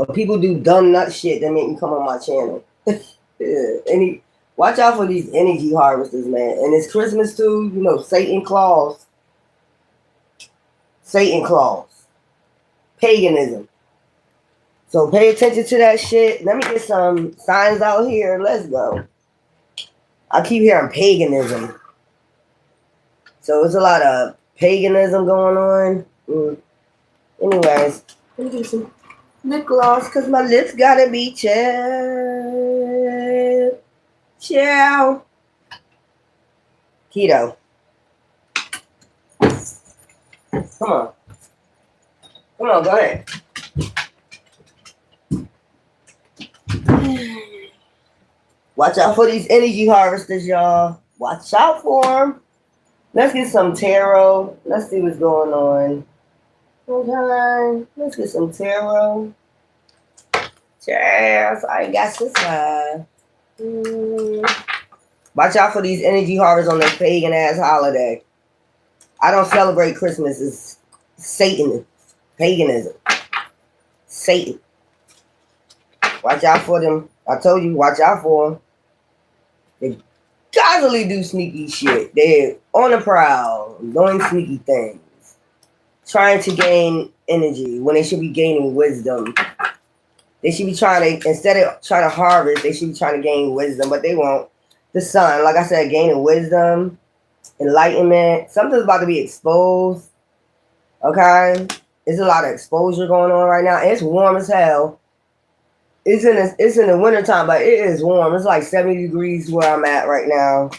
When people do dumb nut shit that make me come on my channel. Yeah. Watch out for these energy harvesters, man. And it's Christmas too, you know, Satan claws. Satan claws. Paganism. So pay attention to that shit. Let me get some signs out here. Let's go. I keep hearing paganism. So it's a lot of paganism going on. Anyways, let me get some lip gloss because my lips gotta be chapped. Ciao. Keto. Come on. Come on, go ahead. Watch out for these energy harvesters, y'all. Watch out for them. Let's get some tarot. Let's see what's going on. Okay. Let's get some tarot. Cheers. I got this side. Watch out for these energy harvesters on this pagan ass holiday. I don't celebrate Christmas. It's Satan. Paganism. Satan. Watch out for them. I told you, watch out for them. They constantly do sneaky shit. They're on the prowl, doing sneaky things. Trying to gain energy when they should be gaining wisdom. They should be trying to, instead of trying to harvest, they should be trying to gain wisdom, but they won't. The sun, like I said, gaining wisdom, enlightenment. Something's about to be exposed. Okay? There's a lot of exposure going on right now. It's warm as hell. It's in the wintertime, but it is warm. It's like 70 degrees where I'm at right now.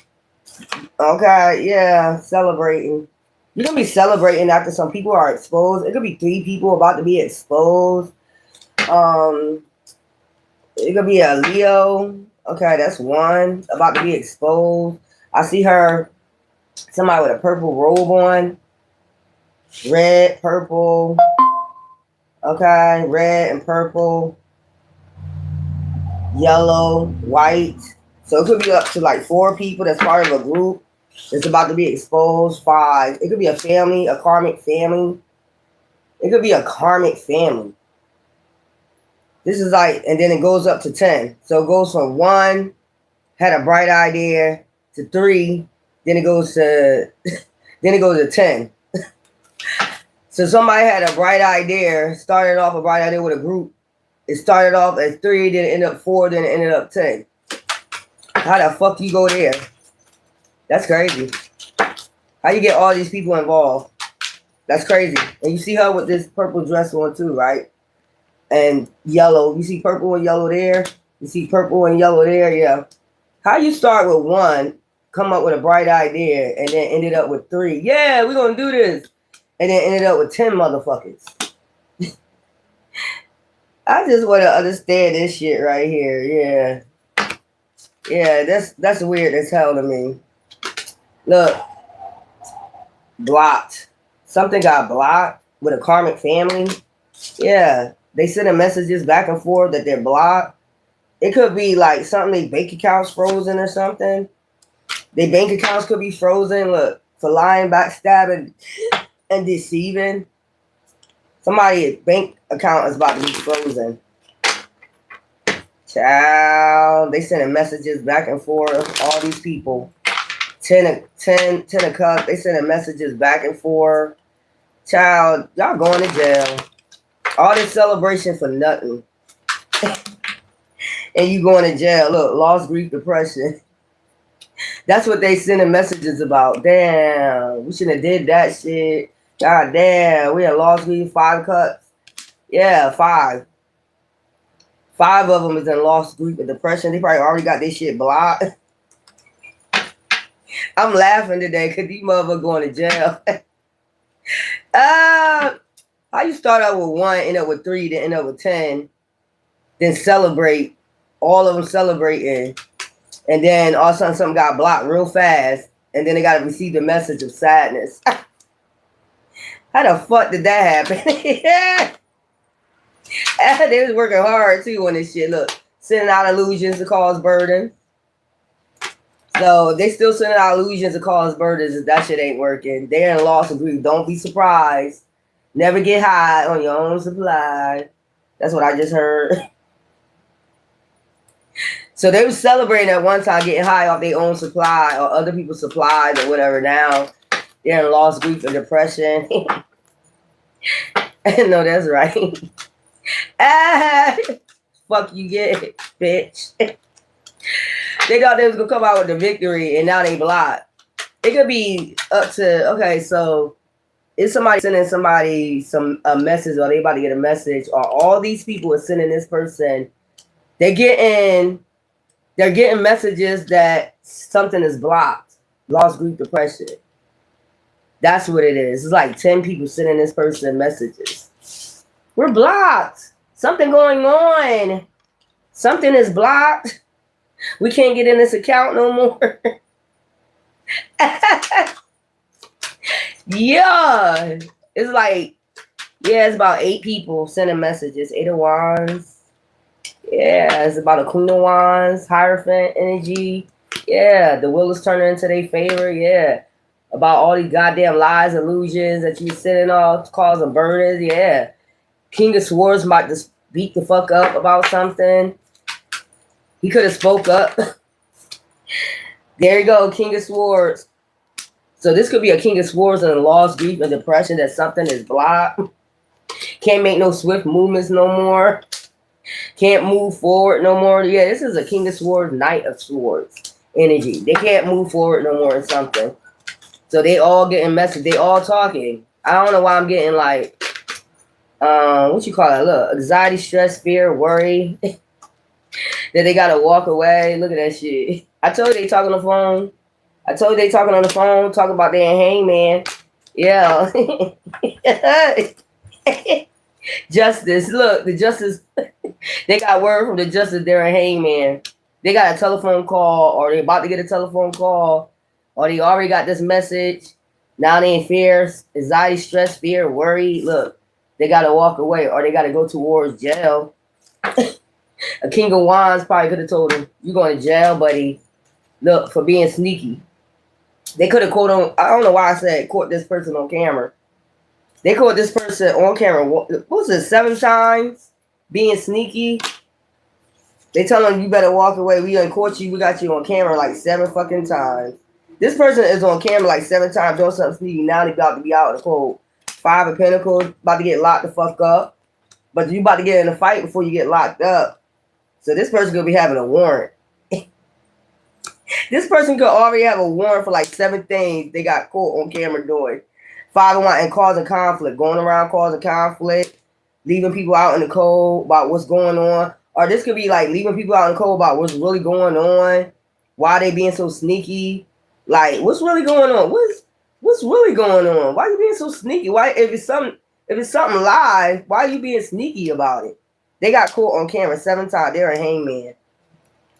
Okay, yeah, celebrating. You're going to be celebrating after some people are exposed. It could be 3 people about to be exposed. It could be a Leo. Okay, that's 1 about to be exposed. I see her, somebody with a purple robe on. Red, purple. Okay, red and purple. Yellow, white. So it could be up to like 4 people that's part of a group that's about to be exposed. 5. It could be a family, a karmic family. It could be a karmic family. This is like, and then it goes up to 10. So it goes from 1, had a bright idea, to 3, then it goes to 10. So somebody had a bright idea, started off a bright idea with a group. It started off as 3, then it ended up 4, then it ended up 10. How the fuck you go there? That's crazy. How you get all these people involved? That's crazy. And you see her with this purple dress on too, right? And yellow. You see purple and yellow there? You see purple and yellow there? Yeah. How you start with 1, come up with a bright idea, and then ended up with 3? Yeah, we're going to do this. And then ended up with 10 motherfuckers. I just want to understand this shit right here. Yeah. Yeah, that's weird as hell to me. Look. Blocked. Something got blocked with a karmic family. Yeah. They sending messages back and forth that they're blocked. It could be like something, their bank accounts frozen or something. Their bank accounts could be frozen. Look. For lying, backstabbing, and deceiving. Somebody's bank account is about to be frozen. Child, they sending messages back and forth. All these people. 10 of cups. They sending messages back and forth. Child, y'all going to jail. All this celebration for nothing. And you going to jail. Look, lost, grief, depression. That's what they sending messages about. Damn, we shouldn't have did that shit. God damn, we had lost grief, 5 cups. Yeah, 5. 5 of them is in lost grief and depression. They probably already got this shit blocked. I'm laughing today because these motherfuckers going to jail. How you start out with 1, end up with 3, then end up with 10, then celebrate, all of them celebrating, and then all of a sudden something got blocked real fast, and then they got to receive the message of sadness. How the fuck did that happen? Yeah. They was working hard too on this shit. Look, sending out illusions to cause burden. So they still sending out illusions to cause burdens if that shit ain't working. They're in loss of grief. Don't be surprised. Never get high on your own supply. That's what I just heard. So they were celebrating at one time, getting high off their own supply or other people's supplies or whatever. Now they're in loss, grief, and depression. No, that's right. Fuck you get, bitch. They thought they was gonna come out with the victory, and now they blocked. It could be up to, okay, so is somebody sending somebody a message, or they about to get a message, or all these people are sending this person, they're getting messages that something is blocked, lost, grief, depression. That's what it is. It's like 10 people sending this person messages. We're blocked. Something going on. Something is blocked. We can't get in this account no more. Yeah. It's like, yeah, it's about 8 people sending messages. 8 of Wands. Yeah, it's about a Queen of Wands, Hierophant energy. Yeah, the wheel is turning into their favor. Yeah. About all these goddamn lies, illusions that you sitting off, causing burners. Yeah. King of Swords might just beat the fuck up about something. He could have spoke up. There you go, King of Swords. So this could be a King of Swords and a loss, grief, and depression that something is blocked. Can't make no swift movements no more. Can't move forward no more. Yeah, this is a King of Swords, Knight of Swords energy. They can't move forward no more in something. So they all getting messaged. They all talking. I don't know why I'm getting like, what you call it? Look, anxiety, stress, fear, worry. That they gotta walk away. Look at that shit. I told you they talking on the phone. I told you they talking on the phone, talking about their hangman. Yeah. Justice. Look, the justice. They got word from the justice they're a hangman. They got a telephone call, or they about to get a telephone call, or they already got this message. Now they in fear, anxiety, stress, fear, worry. Look, they gotta walk away, or they gotta go towards jail. A King of Wands probably could have told him, "You going to jail, buddy? Look, for being sneaky." They could have caught on. I don't know why I said caught this person on camera. They caught this person on camera. What was it? 7 times being sneaky. They tell them you better walk away. We done caught you. We got you on camera like 7 fucking times. This person is on camera like 7 times doing something sneaky. Now they about to be out in the cold. 5 of Pentacles, about to get locked the fuck up. But you about to get in a fight before you get locked up. So this person could be having a warrant. This person could already have a warrant for like 7 things they got caught on camera doing. 5 of Wands and causing conflict, going around causing conflict, leaving people out in the cold about what's going on. Or this could be like leaving people out in the cold about what's really going on. Why they being so sneaky? Like, what's really going on? What's really going on? Why you being so sneaky? Why if it's something live, why are you being sneaky about it? They got caught on camera 7 times. They're a hangman.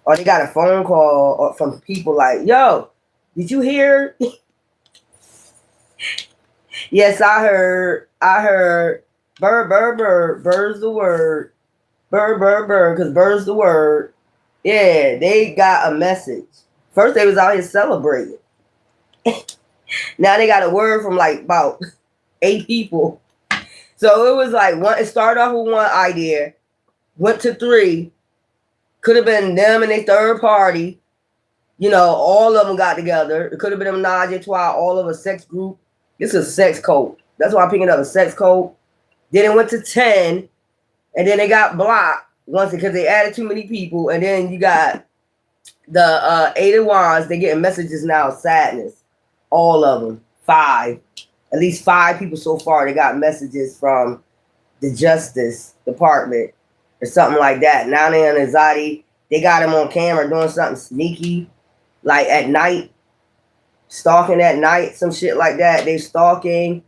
Or they got a phone call from people like, "Yo, did you hear?" Yes, I heard. Bird, bird, bird. Bird's the word. Bird, bird, bird. Because bird's the word. Yeah, they got a message. First, they was out here celebrating. Now they got a word from like about 8 people. So it was like it started off with 1 idea, went to 3. Could have been them and their third party. You know, all of them got together. It could have been them Nadia Twa, all of a sex group. It's a sex cult. That's why I'm picking up a sex cult. Then it went to 10. And then they got blocked once because they added too many people. And then you got the 8 of Wands. They getting messages now of sadness. All of them. 5. At least 5 people so far. They got messages from the Justice Department. Or something like that. Now they're in anxiety. They got him on camera doing something sneaky. Like at night. Stalking at night. Some shit like that. They stalking.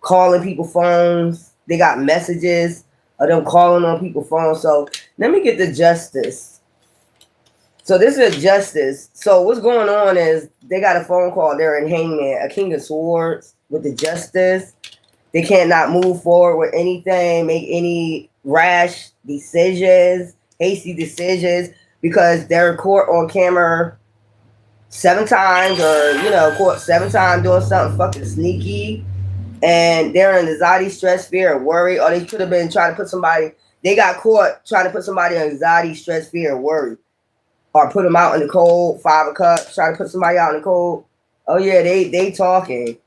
Calling people phones. They got messages of them calling on people's phones. So let me get the Justice. So this is Justice. So what's going on is they got a phone call. They're in hangman. A King of Swords with the Justice. They can't not move forward with anything. Make any rash decisions, hasty decisions, because they're caught on camera 7 times, or caught 7 times doing something fucking sneaky, and they're in anxiety, stress, fear, or worry, or they could have been trying to put somebody. they got caught trying to put somebody on anxiety, stress, fear, and worry. Or put them out in the cold, 5 of Cups, trying to put somebody out in the cold. Oh yeah, they talking.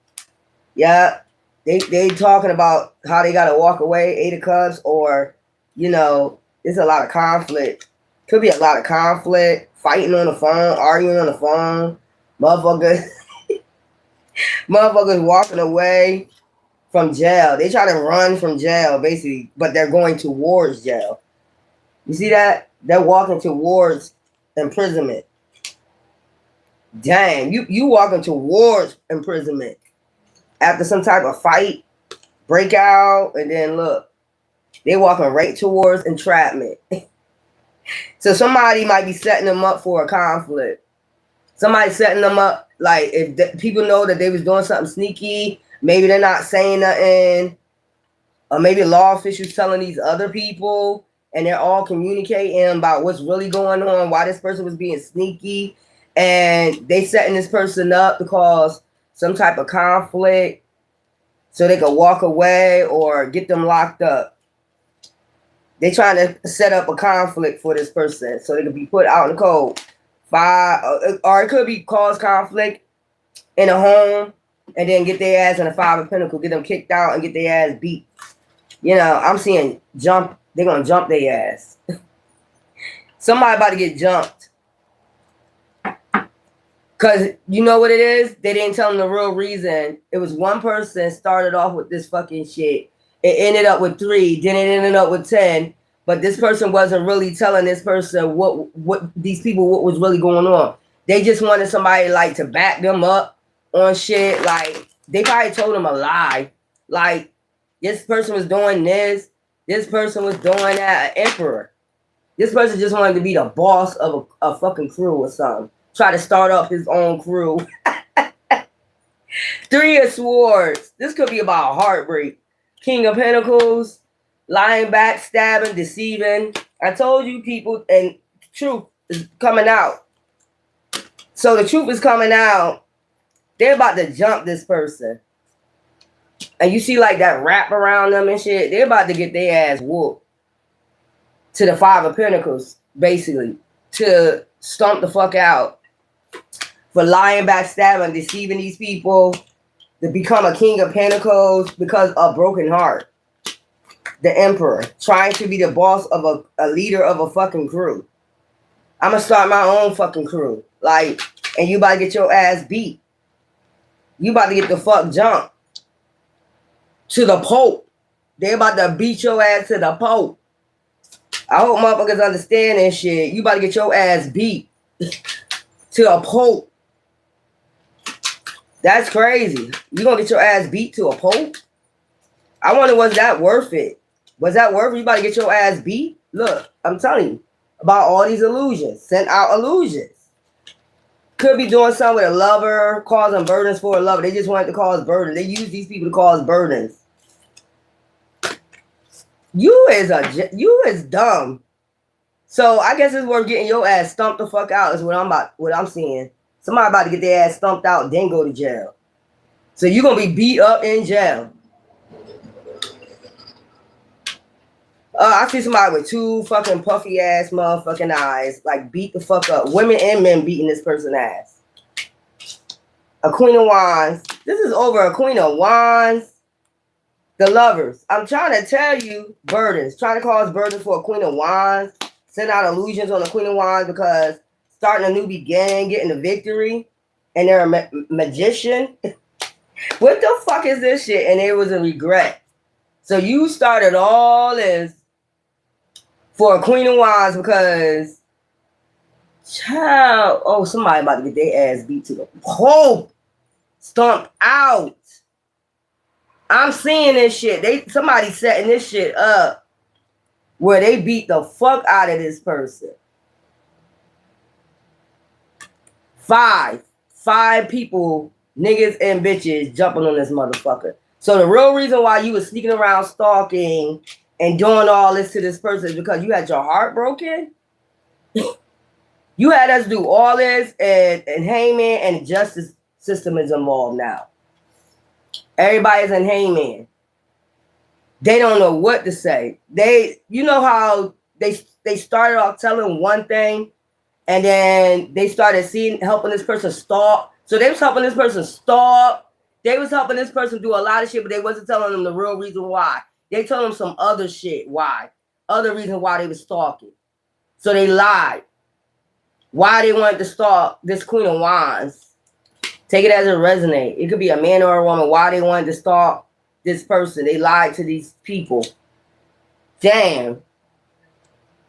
Yeah. They talking about how they gotta walk away, 8 of Cups, or it's a lot of conflict. Could be a lot of conflict, fighting on the phone, arguing on the phone, motherfuckers walking away from jail. They try to run from jail, basically, but they're going towards jail. You see that? They're walking towards imprisonment. Damn, you walking towards imprisonment after some type of fight, breakout, and then look, they walking right towards entrapment. So somebody might be setting them up for a conflict. Somebody setting them up, like if people know that they was doing something sneaky, maybe they're not saying nothing, or maybe law officials telling these other people, and they're all communicating about what's really going on, why this person was being sneaky, and they setting this person up to cause some type of conflict so they could walk away or get them locked up. They trying to set up a conflict for this person so they could be put out in the cold. Or it could be cause conflict in a home and then get their ass in a 5 of Pentacles, get them kicked out and get their ass beat. I'm seeing jump. They're going to jump their ass. Somebody about to get jumped. Because you know what it is? They didn't tell them the real reason. It was one person started off with this fucking shit. It ended up with 3, then it ended up with 10. But this person wasn't really telling this person what these people, what was really going on. They just wanted somebody like to back them up on shit. Like they probably told them a lie. Like this person was doing this. This person was doing that. An emperor. This person just wanted to be the boss of a fucking crew or something. Try to start up his own crew. 3 of Swords. This could be about heartbreak. King of Pentacles. Lying, backstabbing, deceiving. I told you people, and truth is coming out. So the truth is coming out. They're about to jump this person. And you see like that wrap around them and shit. They're about to get their ass whooped. To the 5 of Pentacles, basically. To stomp the fuck out. For lying, backstabbing, deceiving these people. To become a King of Pentacles because of broken heart. The Emperor, trying to be the boss of a leader of a fucking crew. I'm going to start my own fucking crew. Like, and you about to get your ass beat. You about to get the fuck jumped. To the Pope. They about to beat your ass to the Pope. I hope motherfuckers understand this shit. You about to get your ass beat. To a Pope. That's crazy. You going to get your ass beat to a Pope? I wonder, was that worth it? Was that worth it? You about to get your ass beat? Look, I'm telling you about all these illusions. Sent out illusions. Could be doing something with a lover, causing burdens for a lover. They just wanted to cause burdens. They use these people to cause burdens. You is dumb. So I guess it's worth getting your ass stumped the fuck out is what I'm seeing. Somebody about to get their ass stumped out, then go to jail. So you're gonna be beat up in jail. I see somebody with 2 fucking puffy ass motherfucking eyes, like beat the fuck up. Women and men beating this person's ass. A Queen of Wands. This is over a Queen of Wands. The Lovers. I'm trying to tell you, burdens. Trying to cause burdens for a Queen of Wands. Send out illusions on the Queen of Wands because starting a new beginning, getting the victory, and they're a magician. What the fuck is this shit? And it was a regret. So you started all this for a Queen of Wands because, child, oh, somebody about to get their ass beat to the Pope. Stomped out. I'm seeing this shit. Somebody setting this shit up where they beat the fuck out of this person. 5 people, niggas and bitches jumping on this motherfucker. So the real reason why you was sneaking around stalking and doing all this to this person is because you had your heart broken. You had us do all this and hangman and the justice system is involved now. Everybody's in hangman. They don't know what to say. You know how they started off telling one thing, and then they started helping this person stalk. So they was helping this person stalk. They was helping this person do a lot of shit, but they wasn't telling them the real reason why. They told them some other shit why. Other reason why they was stalking. So they lied. Why they wanted to stalk this Queen of Wands. Take it as it resonates. It could be a man or a woman. Why they wanted to stalk this person. They lied to these people. Damn.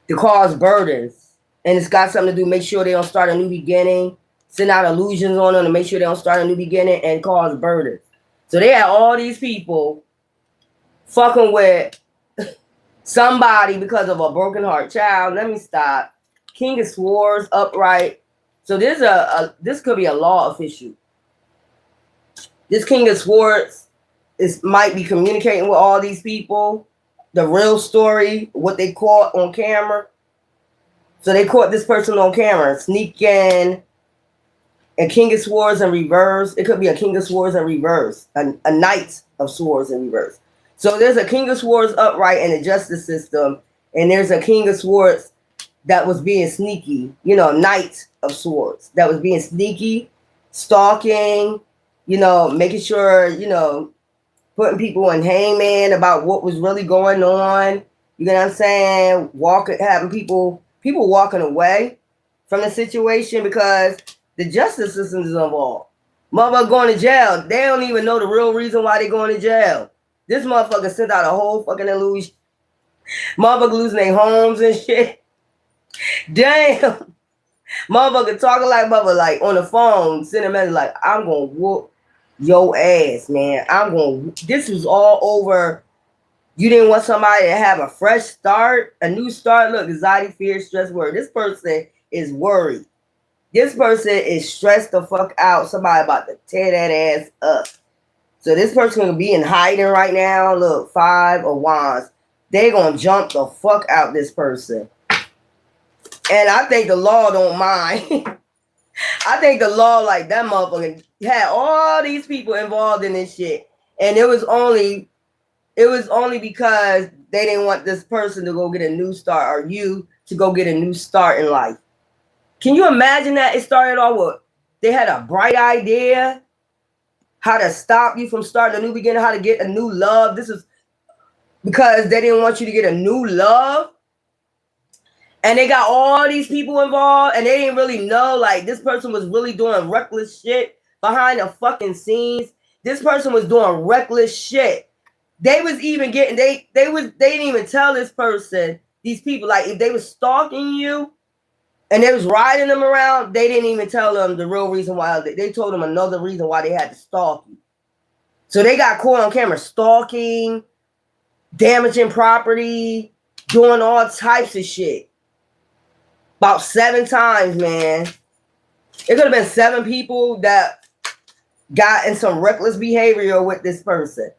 To cause burdens. And it's got something to do, make sure they don't start a new beginning. Send out illusions on them to make sure they don't start a new beginning and cause burdens. So they had all these people fucking with somebody because of a broken heart. Child, let me stop. King of Swords upright. So this could be a law official. This King of Swords might be communicating with all these people. The real story, what they caught on camera. So they caught this person on camera sneaking. And King of Swords in reverse. It could be a King of Swords in reverse. A Knight of Swords in reverse. So there's a King of Swords upright in the justice system. And there's a King of Swords that was being sneaky. You know, Knight of Swords. That was being sneaky, stalking, you know, making sure, you know, putting people in hangman about what was really going on. You know what I'm saying? Having people walking away from the situation because the justice system is involved. Motherfucker going to jail. They don't even know the real reason why they going to jail. This motherfucker sent out a whole fucking illusion. Motherfucker losing their homes and shit. Damn. Motherfucker talking like mother, like on the phone, sending a message like, I'm gonna whoop your ass, man. This was all over. You didn't want somebody to have a fresh start, a new start. Look, anxiety, fear, stress, worry. This person is worried. This person is stressed the fuck out. Somebody about to tear that ass up. So this person gonna be in hiding right now. Look, 5 of Wands. They gonna jump the fuck out this person. And I think the law don't mind. I think the law, like that motherfucker, had all these people involved in this shit. And it was only because they didn't want this person to go get a new start, or you to go get a new start in life. Can you imagine that? It started off with, they had a bright idea how to stop you from starting a new beginning, how to get a new love. This is because they didn't want you to get a new love. And they got all these people involved, and they didn't really know, like, this person was really doing reckless shit behind the fucking scenes. This person was doing reckless shit. They was even getting, they didn't even tell this person, these people, like, if they was stalking you and they was riding them around, they didn't even tell them the real reason why. They told them another reason why they had to stalk you. So they got caught on camera stalking, damaging property, doing all types of shit. About 7 times, man. It could have been 7 people that got in some reckless behavior with this person.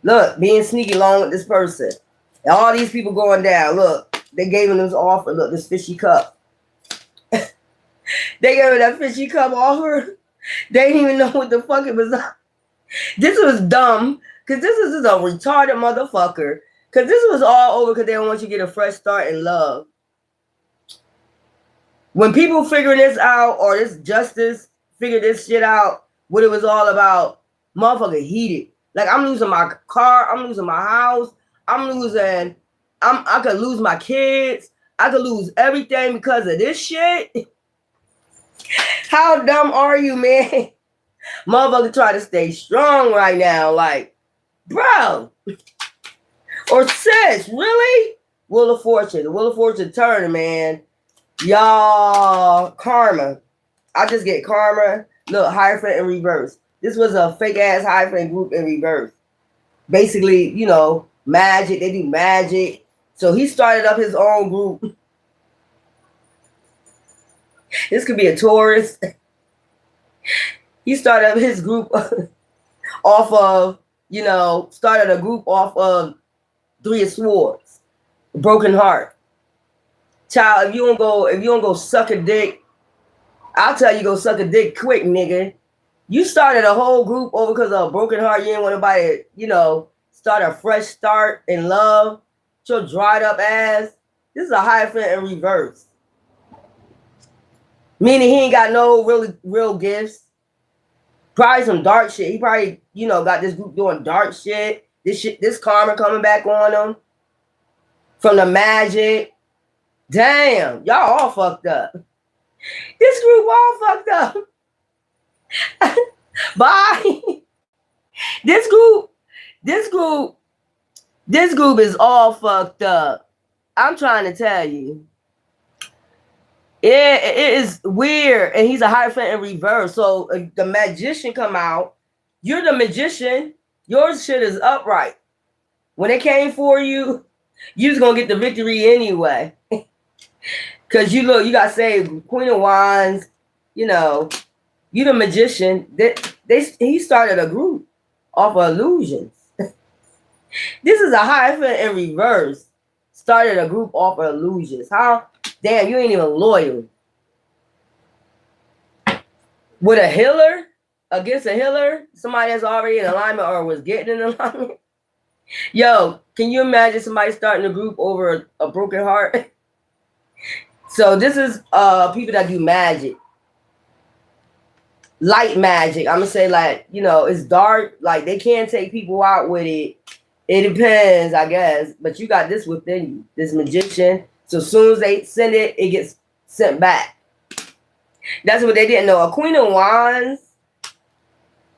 Look, being sneaky along with this person. And all these people going down. Look, they gave him this offer. Look, this fishy cup. They gave him that fishy cup offer. They didn't even know what the fuck it was. This was dumb. Because this is just a retarded motherfucker. Because this was all over because they don't want you to get a fresh start in love. When people figure this out, or this justice figure this shit out, what it was all about, motherfucker heated. Like, I'm losing my car, I'm losing my house, I could lose my kids, I could lose everything because of this shit. How dumb are you, man? Motherfucker try to stay strong right now, like, bro. Or sis, really? Wheel of Fortune. The Wheel of Fortune turning, man. Y'all, karma. I just get karma. Look, Hierophant in reverse. This was a fake ass Hierophant group in reverse. Basically, you know, magic. They do magic. So he started up his own group. This could be a Taurus. He started up his group off of, you know, started a group off of 3 of Swords. Broken heart. Child, if you don't go suck a dick, I'll tell you go suck a dick quick, nigga. You started a whole group over because of a broken heart. You didn't want nobody, you know, start a fresh start in love. Your dried up ass. This is a Hierophant in reverse. Meaning he ain't got no real gifts. Probably some dark shit. He probably, got this group doing dark shit. This karma coming back on him. From the magic. Damn, y'all all fucked up. This group all fucked up. Bye. This group is all fucked up. I'm trying to tell you. It is weird. And he's a Hierophant in reverse. So if the magician come out, you're the magician. Your shit is upright. When it came for you, you was gonna get the victory anyway. Cause you got saved. Queen of Wands, you the magician. He started a group off of illusions. This is a Hierophant in reverse. Started a group off of illusions. How? Damn, you ain't even loyal. With a healer? Against a healer? Somebody that's already in alignment or was getting in alignment? Yo, can you imagine somebody starting a group over a broken heart? So this is people that do magic. Light magic. I'm going to say it's dark. Like they can't take people out with it. It depends, I guess. But you got this within you. This magician. So as soon as they send it, it gets sent back. That's what they didn't know. A Queen of Wands,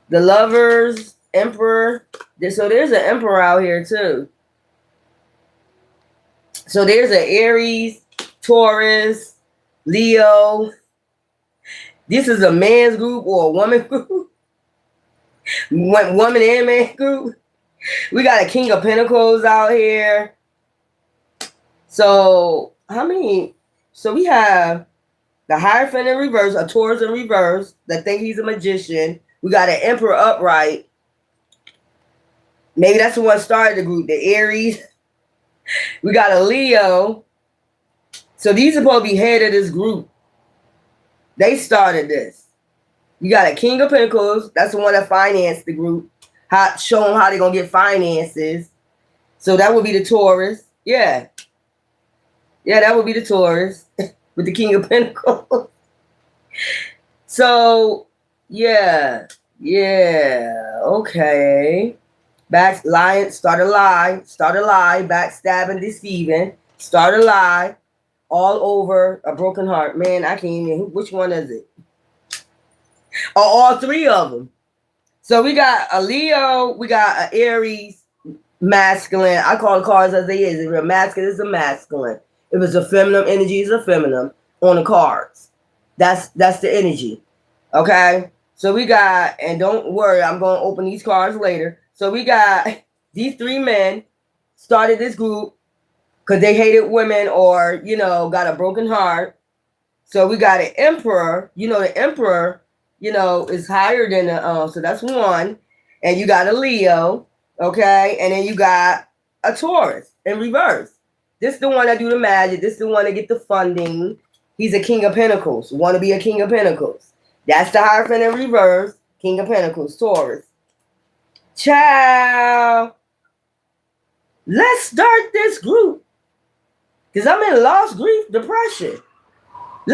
the Lovers, Emperor. So there's an Emperor out here too. So there's an Aries, Taurus, Leo. This is a man's group or a woman group. Woman and man group. We got a King of Pentacles out here. So how many? So we have the Hierophant in reverse, a Taurus in reverse that think he's a magician. We got an Emperor upright. Maybe that's the one started the group. The Aries. We got a Leo. So these are supposed to be head of this group. They started this. You got a King of Pentacles. That's the one that financed the group. Show them how they're going to get finances. So that would be the Taurus. Yeah. Yeah, that would be the Taurus with the King of Pentacles. So, yeah. Yeah. Okay. Start a lie, backstabbing, deceiving, start a lie, all over a broken heart. Man, I can't even, which one is it? Or all three of them. So we got a Leo, we got an Aries, masculine. I call the cards as they is. If you're masculine, it's a masculine. If it's a feminine energy, it's a feminine on the cards. That's the energy. Okay? So we got, and don't worry, I'm going to open these cards later. So we got these three men started this group because they hated women or, got a broken heart. So we got an Emperor. The Emperor, is higher than so that's one. And you got a Leo, okay? And then you got a Taurus in reverse. This is the one that do the magic. This is the one that get the funding. He's a King of Pentacles. Want to be a King of Pentacles. That's the Hierophant in reverse. King of Pentacles, Taurus. Ciao. Let's start this group. Because I'm in lost grief, depression. I'm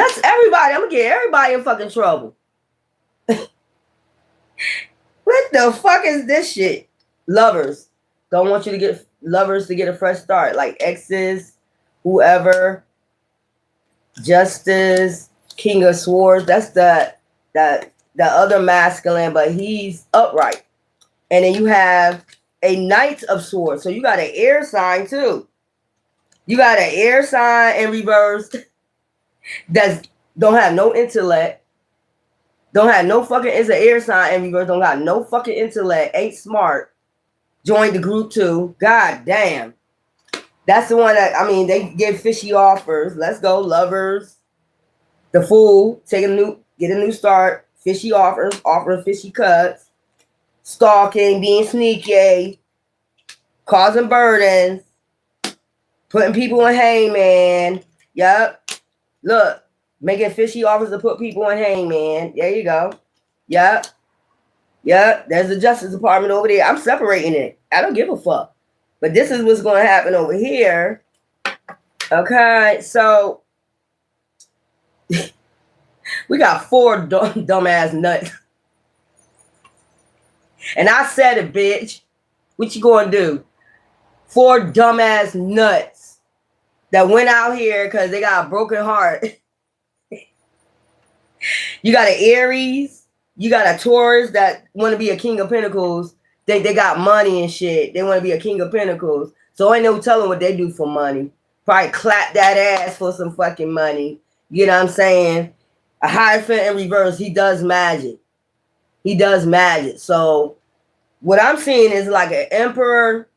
going to get everybody in fucking trouble. What the fuck is this shit? Lovers. Don't want you to get lovers to get a fresh start. Like exes, whoever. Justice, King of Swords. That's the other masculine, but he's upright. And then you have a Knight of Swords. So you got an air sign too. You got an air sign in reverse that don't have no intellect. Don't have no fucking, it's an air sign in reverse. Don't got no fucking intellect. Ain't smart. Joined the group too. God damn. That's the one that, they give fishy offers. Let's go, Lovers. The Fool. Get a new start. Fishy offers. Offering fishy cuts. Stalking, being sneaky, causing burdens, putting people in hangman. Yep. Look, making fishy offers to put people in hangman. There you go. Yep. Yeah, there's the Justice Department over there. I'm separating it. I don't give a fuck. But this is what's going to happen over here. Okay, so we got 4 dumbass nuts. And I said it, bitch. What you gonna do? 4 dumbass nuts that went out here because they got a broken heart. You got an Aries. You got a Taurus that want to be a King of Pentacles. They got money and shit. They want to be a King of Pentacles. So ain't no telling what they do for money. Probably clap that ass for some fucking money. You know what I'm saying? A Hierophant in reverse. He does magic. He does magic. So what I'm seeing is like an Emperor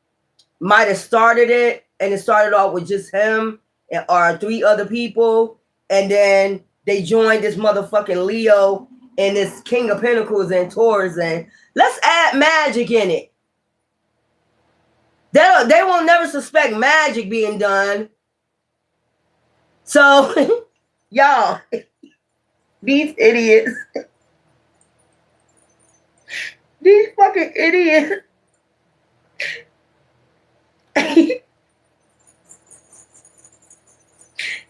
might have started it, and it started off with just him or 3 other people, and then they joined this motherfucking Leo and this King of Pentacles and Taurus, and let's add magic in it. They won't never suspect magic being done. So, y'all, these idiots, these fucking idiots.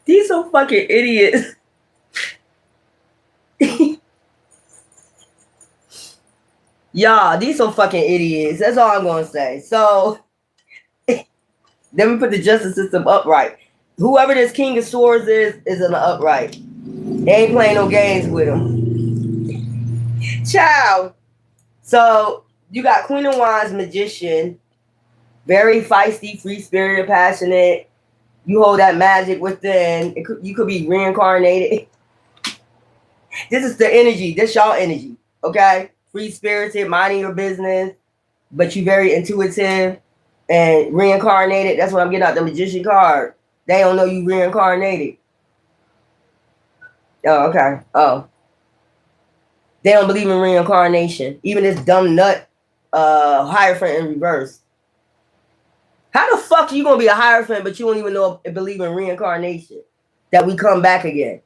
These some fucking idiots. Y'all, these some fucking idiots. That's all I'm gonna say. So let me put the justice system upright. Whoever this King of Swords is in the upright. They ain't playing no games with him. Ciao. So you got Queen of Wands, Magician, very feisty, free-spirited, passionate. You hold that magic within. You could be reincarnated. This is the energy. This y'all energy. Okay? Free-spirited, minding your business, but you very intuitive and reincarnated. That's what I'm getting out the Magician card. They don't know you reincarnated. Oh, okay. Oh. They don't believe in reincarnation. Even this dumb nut Hierophant in reverse. How the fuck are you gonna be a Hierophant, but you don't even know believe in reincarnation? That we come back again.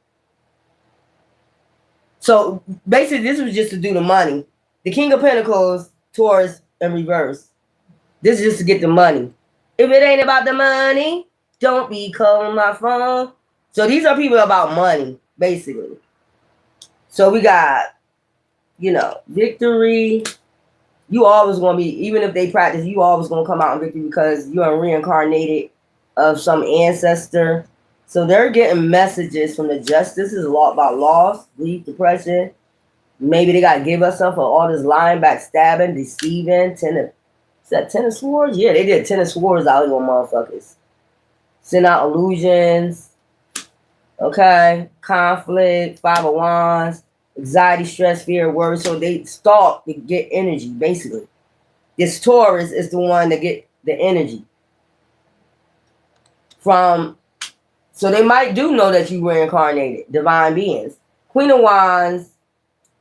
So basically, this was just to do the money. The King of Pentacles, Taurus in reverse. This is just to get the money. If it ain't about the money, don't be calling my phone. So these are people about money, basically. So we got, you know, victory. You always going to be, even if they practice, you always going to come out in victory because you are reincarnated of some ancestor. So they're getting messages from the justice. This is a lot about loss, grief, depression. Maybe they got to give us something for all this lying, backstabbing, deceiving. Is that 10 of Swords? Yeah, they did 10 of Swords out here on motherfuckers. Send out illusions. Okay. Conflict, 5 of Wands. Anxiety, stress, fear, worry. So they stalk to get energy, basically. This Taurus is the one to get the energy from. So they might do know that you reincarnated, divine beings. Queen of Wands,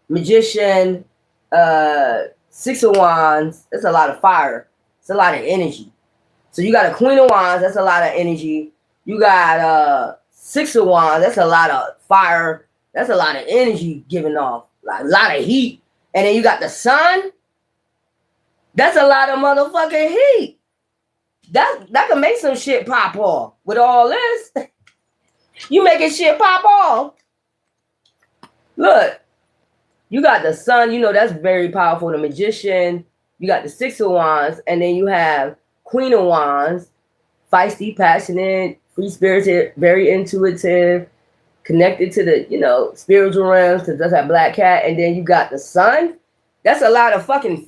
Magician, 6 of Wands. That's a lot of fire. It's a lot of energy. So you got a Queen of Wands. That's a lot of energy. You got 6 of Wands. That's a lot of fire. That's a lot of energy giving off, like a lot of heat. And then you got the Sun. That's a lot of motherfucking heat. That can make some shit pop off. With all this, you making shit pop off. Look, you got the Sun. You know that's very powerful. The Magician. You got the 6 of Wands, and then you have Queen of Wands, feisty, passionate, free-spirited, very intuitive. Connected to the, you know, spiritual realms, because that's that black cat. And then you got the Sun. That's a lot of fucking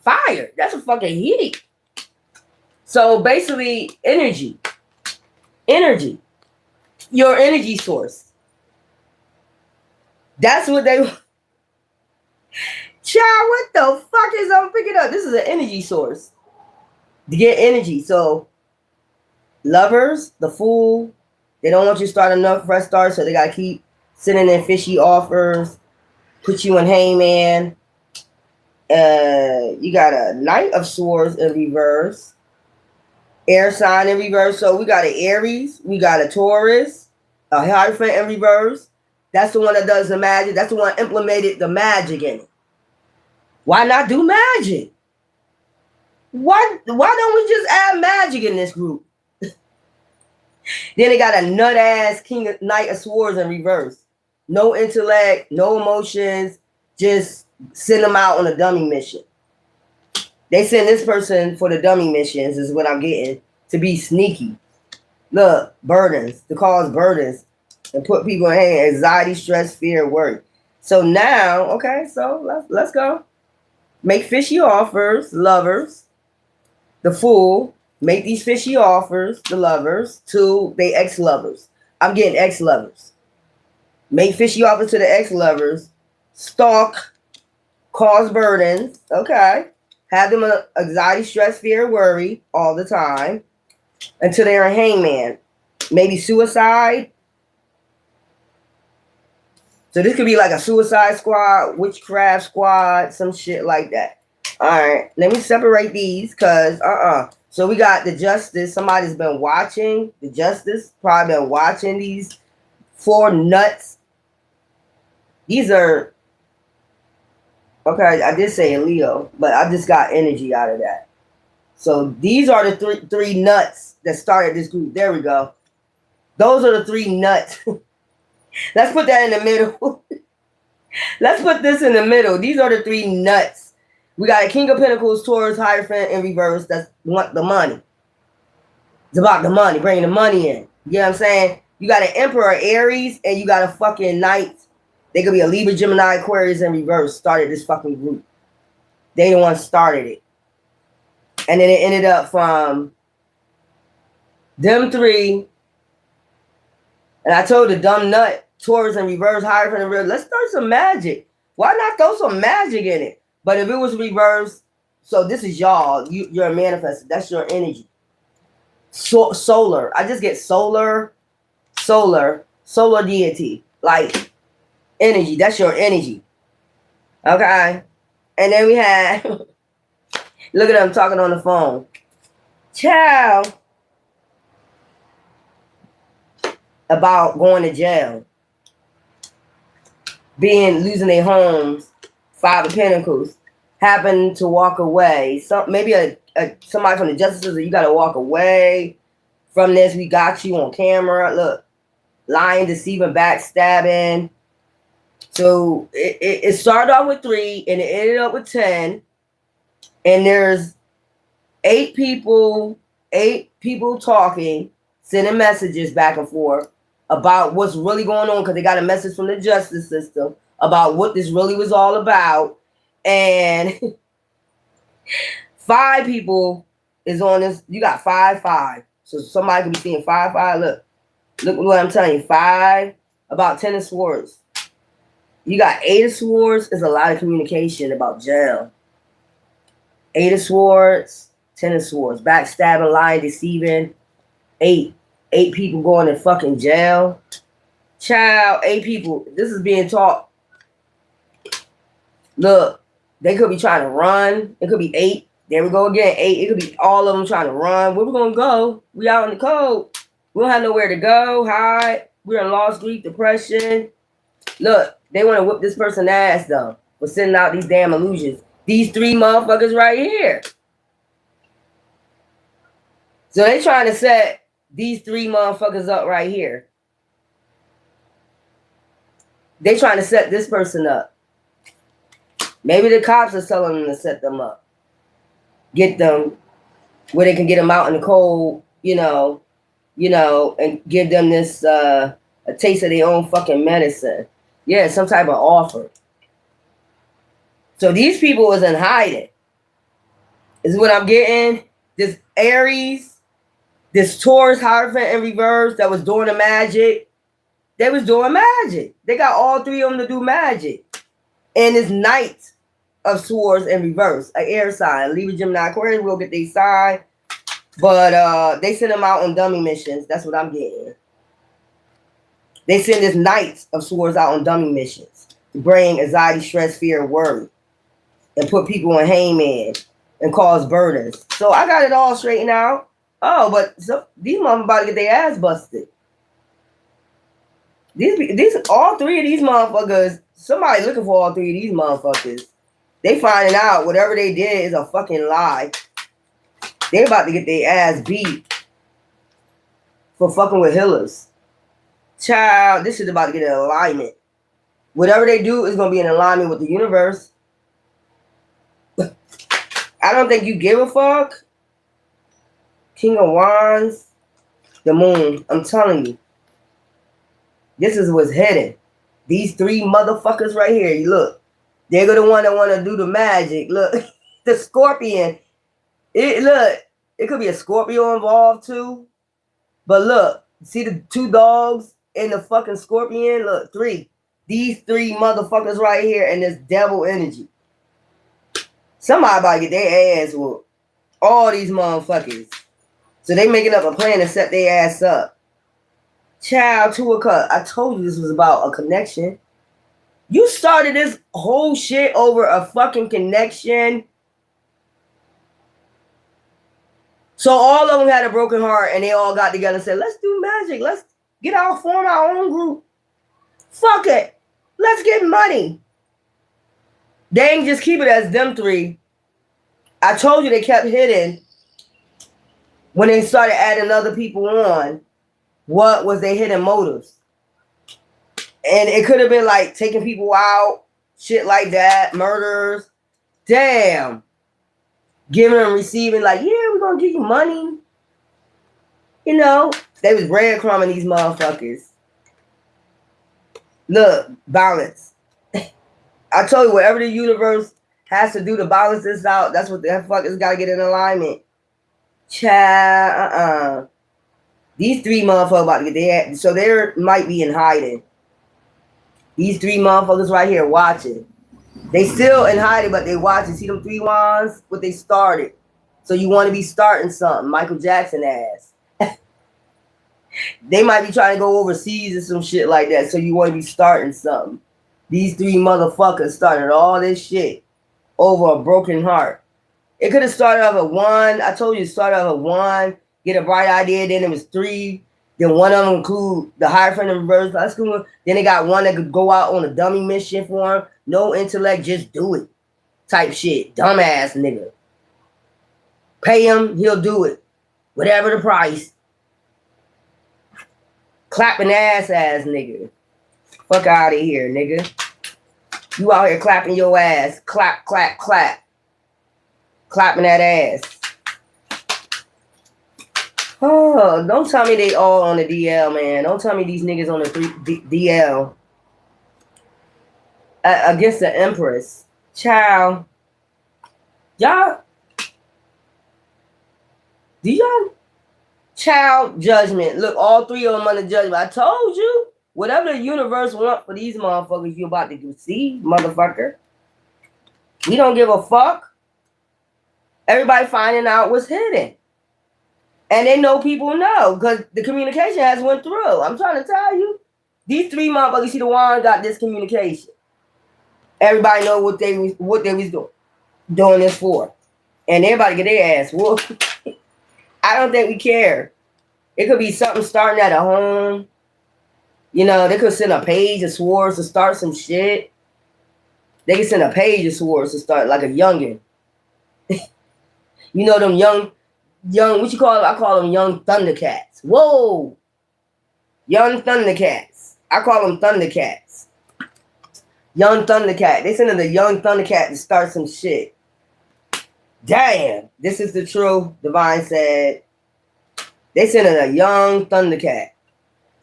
fire. That's a fucking heat. So basically, energy. Energy. Your energy source. That's what they... Child, what the fuck is I'm picking up? This is an energy source. To get energy. So, lovers, the Fool... They don't want you to start enough fresh start, so they got to keep sending in fishy offers, put you in hangman. You got a Knight of Swords in reverse, air sign in reverse. So we got an Aries, we got a Taurus, a Hierophant in reverse. That's the one that does the magic. That's the one that implemented the magic in it. Why not do magic? Why don't we just add magic in this group? Then they got a nut ass Knight of Swords in reverse. No intellect, no emotions, just send them out on a dummy mission. They send this person for the dummy missions, is what I'm getting, to be sneaky. Look, burdens, to cause burdens and put people in hand, anxiety, stress, fear, worry. So now, okay, so let's go. Make fishy offers, lovers. The Fool, make these fishy offers, the lovers, to they ex-lovers. I'm getting ex-lovers. Make fishy offers to the ex-lovers. Stalk, cause burdens, okay. Have them anxiety, stress, fear, worry all the time until they're a hangman. Maybe suicide. So this could be like a suicide squad, witchcraft squad, some shit like that. All right, let me separate these because So we got the Justice. Somebody's been watching the Justice. Probably been watching these 4 nuts. These are okay. I did say Leo, but I just got energy out of that. So these are the three nuts that started this group. There we go. Those are the 3 nuts. Let's put that in the middle. Let's put this in the middle. These are the 3 nuts. We got a King of Pentacles, Taurus, Hierophant in reverse. That's want the money. It's about the money, bringing the money in. You know what I'm saying? You got an Emperor, Aries, and you got a fucking Knight. They could be a Libra, Gemini, Aquarius in reverse. Started this fucking group. They the ones started it. And then it ended up from them 3. And I told the dumb nut, Taurus in reverse, Hierophant in reverse, let's start some magic. Why not throw some magic in it? But if it was reversed, so this is y'all, you're a manifestor. That's your energy. Solar. I just get solar deity. Like energy. That's your energy. Okay. And then we had, look at them talking on the phone. Ciao. About going to jail. Losing their homes. 5 of Pentacles, happen to walk away. Maybe somebody from the Justices, you got to walk away from this. We got you on camera. Look, lying, deceiving, backstabbing. So it started off with 3 and it ended up with 10. And there's 8 people talking, sending messages back and forth about what's really going on because they got a message from the justice system about what this really was all about. And 5 people is on this. You got 5. So somebody could be seeing 5. Look what I'm telling you. 5, about 10 of Swords. You got 8 of Swords. Is a lot of communication about jail. 8 of Swords, 10 of Swords. Backstabbing, lying, deceiving. 8 people going to fucking jail. Child, 8 people. This is being taught. Look, they could be trying to run. It could be 8. There we go again. 8. It could be all of them trying to run. Where we gonna go? We out in the cold. We don't have nowhere to go. Hide. We're in lost, grief, depression. Look, they want to whip this person's ass though for sending out these damn illusions. These 3 motherfuckers right here. So they trying to set these 3 motherfuckers up right here. They trying to set this person up. Maybe the cops are telling them to set them up. Get them where they can get them out in the cold, you know, and give them this a taste of their own fucking medicine. Yeah, some type of offer. So these people was in hiding. Is what I'm getting. This Aries, this Taurus, Hierophant in reverse that was doing the magic. They was doing magic. They got all 3 of them to do magic. And this Knight of Swords in reverse, an air sign. Libra, Gemini, Aquarius will get their sign. But they send them out on dummy missions. That's what I'm getting. They send this Knight of Swords out on dummy missions to bring anxiety, stress, fear, worry. And put people in hangman and cause burdens. So I got it all straightened out. Oh, but these motherfuckers about to get their ass busted. These all 3 of these motherfuckers, somebody looking for all 3 of these motherfuckers. They finding out whatever they did is a fucking lie. They about to get their ass beat for fucking with healers. Child, this is about to get in alignment. Whatever they do is going to be in alignment with the universe. I don't think you give a fuck. King of Wands, the moon. I'm telling you. This is what's heading. These three motherfuckers right here. You look. They're the one that want to do the magic. Look. The scorpion. It could be a Scorpio involved too. But look. See the two dogs and the fucking scorpion? Look, three. These three motherfuckers right here and this devil energy. Somebody about to get their ass whooped. All these motherfuckers. So they making up a plan to set their ass up. Child, to a cut. I told you this was about a connection. You started this whole shit over a fucking connection. So all of them had a broken heart and they all got together and said, let's do magic. Let's form our own group. Fuck it. Let's get money. They ain't just keep it as them three. I told you they kept hitting when they started adding other people on. What was their hidden motives? And it could have been like taking people out, shit like that, murders. Damn. Giving and receiving, like, yeah, we're going to give you money. You know, they was breadcrumbing these motherfuckers. Look, balance. I told you, whatever the universe has to do to balance this out, that's what the fuckers got to get in alignment. Child, These three motherfuckers about to get their, so they might be in hiding. These three motherfuckers right here watching. They still in hiding, but they watching. See them three wands? What they started. So you want to be starting something. Michael Jackson ass. They might be trying to go overseas or some shit like that. So you want to be starting something. These three motherfuckers started all this shit over a broken heart. It could have started off at one. I told you it started off at one. Get a bright idea. Then it was three. Then one of them include the Hierophant and reverse high school. Then they got one that could go out on a dummy mission for him. No intellect, just do it. Type shit. Dumbass nigga. Pay him, he'll do it. Whatever the price. Clapping ass nigga. Fuck out of here, nigga. You out here clapping your ass. Clap, clap, clap. Clapping that ass. Oh, don't tell me they all on the DL, man. Don't tell me these niggas on the DL. Against the Empress. Child. Y'all. Do y'all? Child judgment. Look, all three of them under judgment. I told you. Whatever the universe want for these motherfuckers, you about to see, motherfucker. We don't give a fuck. Everybody finding out what's hidden. And they know people know because the communication has went through. I'm trying to tell you. These three motherfuckers, see the one got this communication. Everybody know what they was doing this for. And everybody get their ass whooped. I don't think we care. It could be something starting at a home. You know, they could send a page of swords to start some shit. They could send a page of swords to start like a youngin'. You know them young, what you call it? I call them young Thundercats. Whoa. Young Thundercats. I call them Thundercats. Young Thundercat. They sending the young Thundercat to start some shit. Damn. This is the truth, Divine said. They sending a young Thundercat.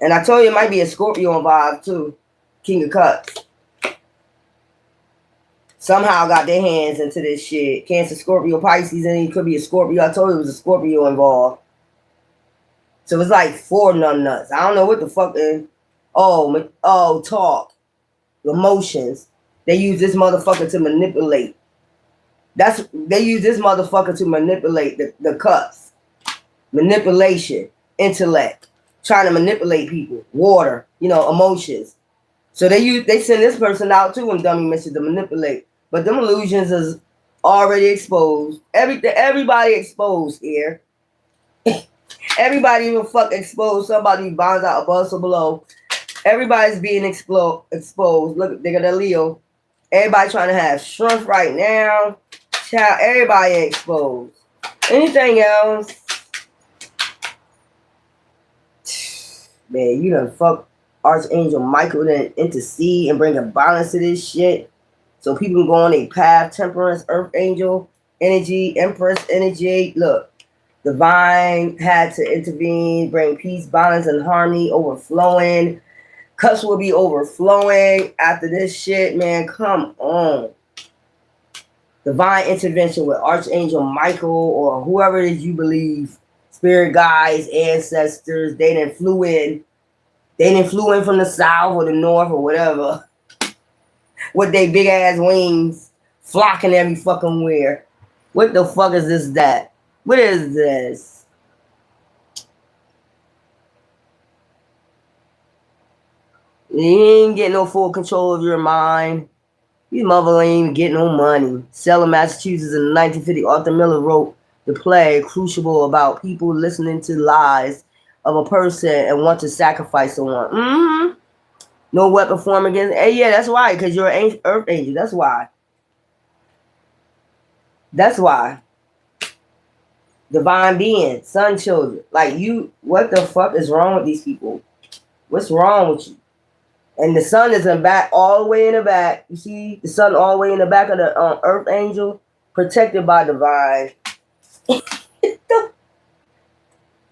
And I told you it might be a Scorpio involved too. King of Cups. Somehow got their hands into this shit. Cancer, Scorpio, Pisces, and it could be a Scorpio. I told you it was a Scorpio involved. So it's like 4 nuts. I don't know what the fuck is. Oh, talk. Emotions. They use this motherfucker to manipulate. They use this motherfucker to manipulate the cups. Manipulation. Intellect. Trying to manipulate people. Water. Emotions. So they send this person out too in dummy missions to manipulate. But them illusions is already exposed. Everybody exposed here. Everybody even fuck exposed. Somebody bonds out above or below. Everybody's being exposed. Look, they got a Leo. Everybody trying to have strength right now. Child, everybody exposed. Anything else? Man, you done fuck Archangel Michael then intercede and bring a balance to this shit. So people can go on a path, temperance, earth angel energy, empress energy. Look, divine had to intervene, bring peace, balance, and harmony, overflowing. Cups will be overflowing after this shit, man. Come on. Divine intervention with Archangel Michael or whoever it is you believe, spirit guides, ancestors, they didn't flew in. They didn't flew in from the south or the north or whatever. With their big ass wings flocking every fucking where. What the fuck is this that? What is this? You ain't getting no full control of your mind. These mother ain't even getting no money. Salem, Massachusetts in 1950, Arthur Miller wrote the play Crucible about people listening to lies of a person and want to sacrifice someone. Mm-hmm. No weapon form against. Hey, yeah, that's why. Because you're an earth angel. That's why. That's why. Divine being, sun children. Like you, what the fuck is wrong with these people? What's wrong with you? And the sun is in back, all the way in the back. You see the sun all the way in the back of the earth angel, protected by divine.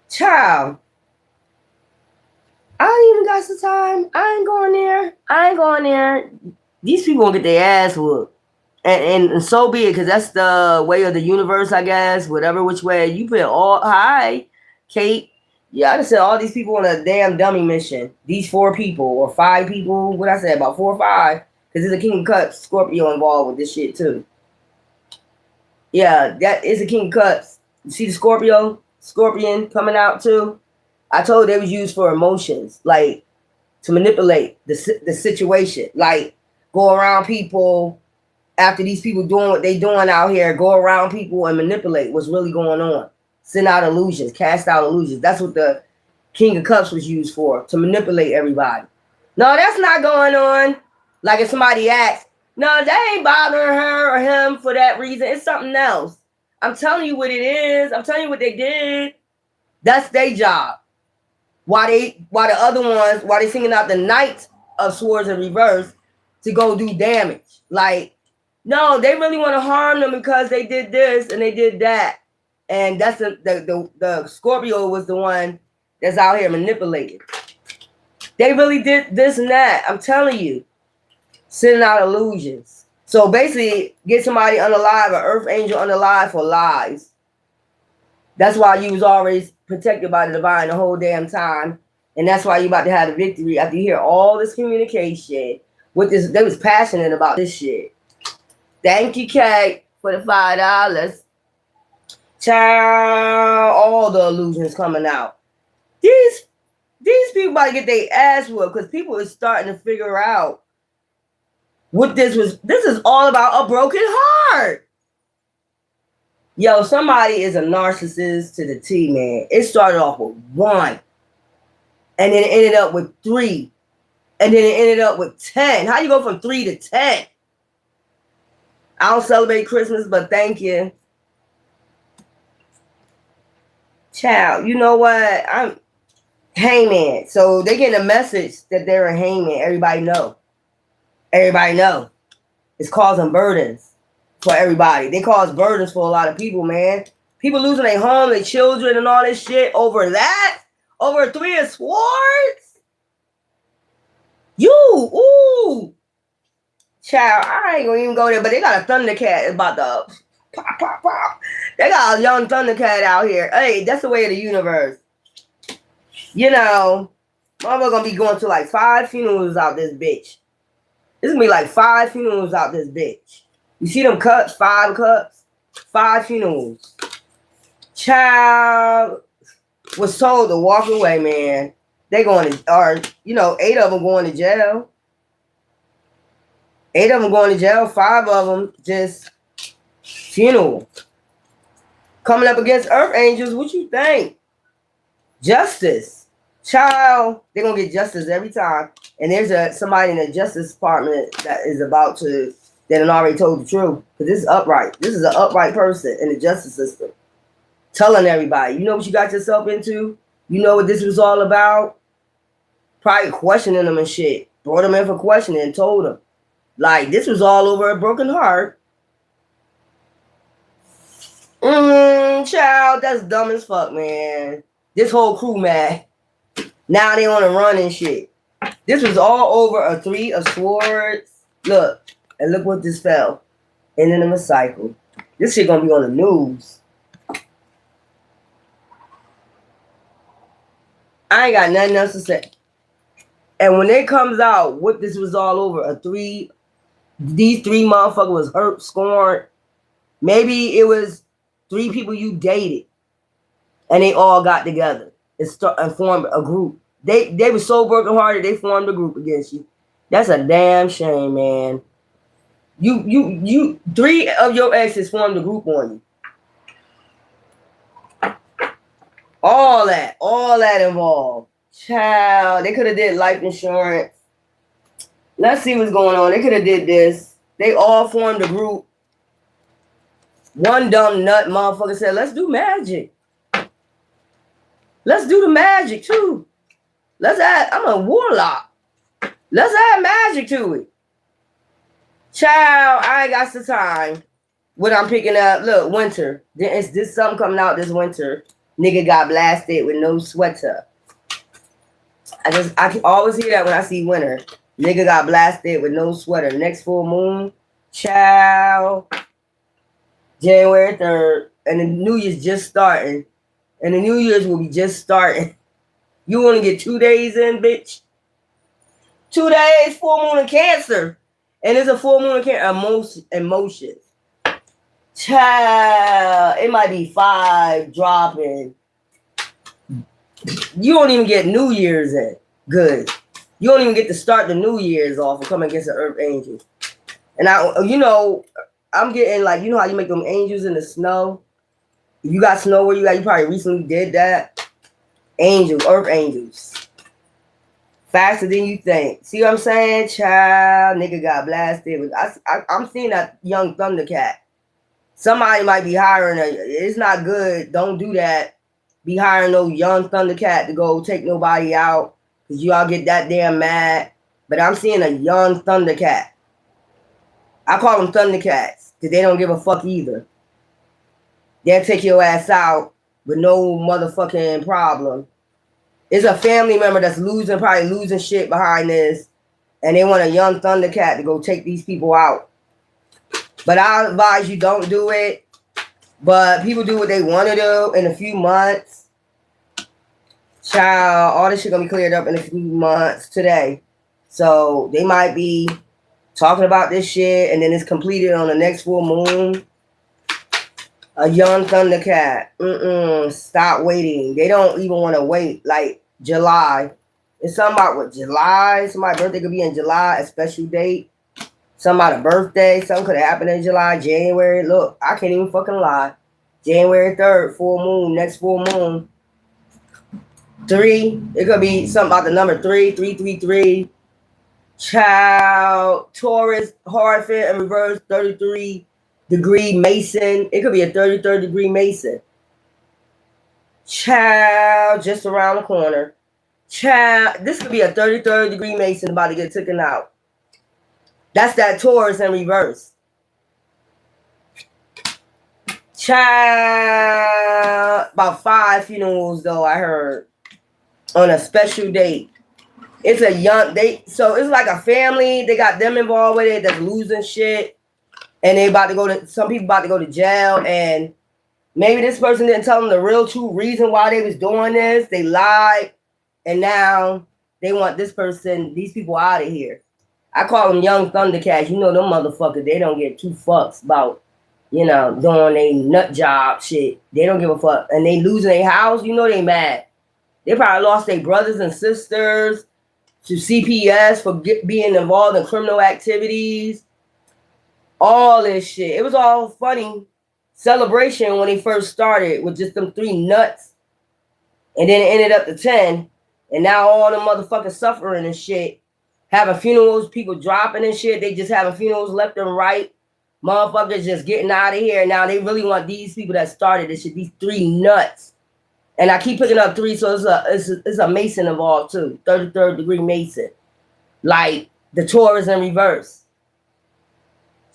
Child, I ain't even got some time. I ain't going there. I ain't going there. These people gonna get their ass whooped. And so be it, because that's the way of the universe, I guess. Whatever which way you put all. Hi, Kate. Yeah, I just said all these people on a damn dummy mission. These 4 people or 5 people. What I said, about 4 or 5. Because there's a King of Cups Scorpio involved with this shit too. Yeah, that is a King of Cups. You see the Scorpion coming out too. I told they was used for emotions, like to manipulate the situation, like go around people after these people doing what they doing out here, go around people and manipulate what's really going on. Send out illusions, cast out illusions. That's what the King of Cups was used for, to manipulate everybody. No, that's not going on. Like if somebody asks, no, that ain't bothering her or him for that reason. It's something else. I'm telling you what it is. I'm telling you what they did. That's their job. Why the other ones, why they singing out the Knight of Swords in reverse to go do damage. Like, no, they really want to harm them because they did this and they did that. And that's the Scorpio was the one that's out here manipulating. They really did this and that. I'm telling you. Sending out illusions. So basically, get somebody unalive, an earth angel unalive for lies. That's why you was always protected by the divine the whole damn time. And that's why you about to have the victory after you hear all this communication with this. They was passionate about this shit. Thank you, Kate, for the $5. Child, all the illusions coming out. These people about to get their ass whooped because people are starting to figure out what this was. This is all about a broken heart. Yo, somebody is a narcissist to the T, man. It started off with 1. And then it ended up with 3. And then it ended up with 10. How you go from 3 to 10? I don't celebrate Christmas, but thank you. Child, you know what? I'm hangman. So they getting a message that they're a hangman. Everybody know. Everybody know. It's causing burdens for everybody. They cause burdens for a lot of people, man. People losing their home, their children, and all this shit over that. Over 3 of Swords. Ooh. Child, I ain't gonna even go there, but they got a Thundercat about to pop. They got a young Thundercat out here. Hey, that's the way of the universe. You know, motherfucker gonna be going to like 5 funerals out this bitch. It's gonna be like 5 funerals out this bitch. You see them cups? 5 cups? 5 funerals. Child was told to walk away, man. They going to, or, 8 of them going to jail. 8 of them going to jail. 5 of them just funeral. Coming up against Earth Angels, what you think? Justice. Child, they're going to get justice every time. And there's somebody in the Justice Department that is about to that had already told the truth. Because this is upright. This is an upright person in the justice system. Telling everybody, you know what you got yourself into? You know what this was all about? Probably questioning them and shit. Brought them in for questioning and told them. Like, this was all over a broken heart. Child, that's dumb as fuck, man. This whole crew mad. Now they want to run and shit. This was all over a 3 of swords. Look, and look what this fell. Ending of a cycle. This shit gonna be on the news. I ain't got nothing else to say. And when it comes out, what this was all over, these 3 motherfuckers was hurt, scorned. Maybe it was 3 people you dated, and they all got together and formed a group. They were so brokenhearted they formed a group against you. That's a damn shame, man. You 3 of your exes formed a group on you. All that involved. Child, they could have did life insurance. Let's see what's going on. They could have did this. They all formed a group. One dumb nut motherfucker said, let's do magic. Let's do the magic too. I'm a warlock. Let's add magic to it. Child, I ain't got the time. What I'm picking up, look, winter. There's something coming out this winter. Nigga got blasted with no sweater. I can always hear that when I see winter. Nigga got blasted with no sweater. Next full moon, child. January 3rd. And the New Year's just starting. And the New Year's will be just starting. You want to get 2 days in, bitch? 2 days, full moon in Cancer. And it's a full moon in Cancer. Emotions. Child, it might be 5 dropping. You don't even get New Year's in. Good. You don't even get to start the New Year's off and come against the Earth Angel. And I'm getting like, you know how you make them angels in the snow? If you got snow where you probably recently did that. Angels, Earth Angels. Faster than you think. See what I'm saying? Child, nigga got blasted. I'm seeing that young Thundercat. Somebody might be hiring it's not good. Don't do that. Be hiring no young Thundercat to go take nobody out. Because you all get that damn mad. But I'm seeing a young Thundercat. I call them Thundercats. Because they don't give a fuck either. They'll take your ass out with no motherfucking problem. It's a family member that's probably losing shit behind this. And they want a young Thundercat to go take these people out. But I advise you don't do it. But people do what they want to do in a few months. Child, all this shit gonna be cleared up in a few months today. So they might be talking about this shit and then it's completed on the next full moon. A young Thundercat. Stop waiting. They don't even want to wait. Like July. It's something about what July. Somebody's birthday could be in July, a special date. Somebody's birthday. Something could have happened in July, January. Look, I can't even fucking lie. January 3rd, full moon, next full moon. 3. It could be something about the number 3, 333. Child, Taurus, hard fit and reverse, 33-degree Mason. It could be a 33rd-degree Mason. Child, just around the corner. Child, this could be a 33rd-degree Mason about to get taken out. That's that Taurus in reverse. Child, about 5 funerals though, I heard. On a special date. It's a young, so it's like a family. They got them involved with it that's losing shit. And some people about to go to jail. And maybe this person didn't tell them the real true reason why they was doing this. They lied. And now they want these people out of here. I call them young Thundercats. You know them motherfuckers, they don't get 2 fucks about, doing a nut job shit. They don't give a fuck. And they losing their house, they mad. They probably lost their brothers and sisters to CPS for being involved in criminal activities. All this shit. It was all funny celebration when they first started with just them 3 nuts. And then it ended up to 10. And now all the motherfuckers suffering and shit having funerals, people dropping and shit. They just having funerals left and right. Motherfuckers just getting out of here. Now they really want these people that started this shit, these 3 nuts. And I keep picking up 3, so it's a Mason involved too. 33rd degree Mason. Like the Taurus in reverse.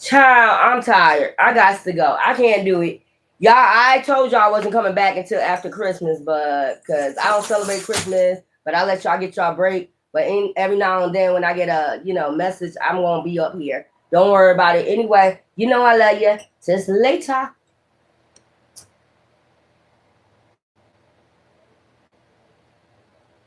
Child, I'm tired. I got to go. I can't do it. Y'all, I told y'all I wasn't coming back until after Christmas, but because I don't celebrate Christmas, but I let y'all get y'all break. But every now and then when I get a message, I'm gonna be up here. Don't worry about it. Anyway, I love you. Just later.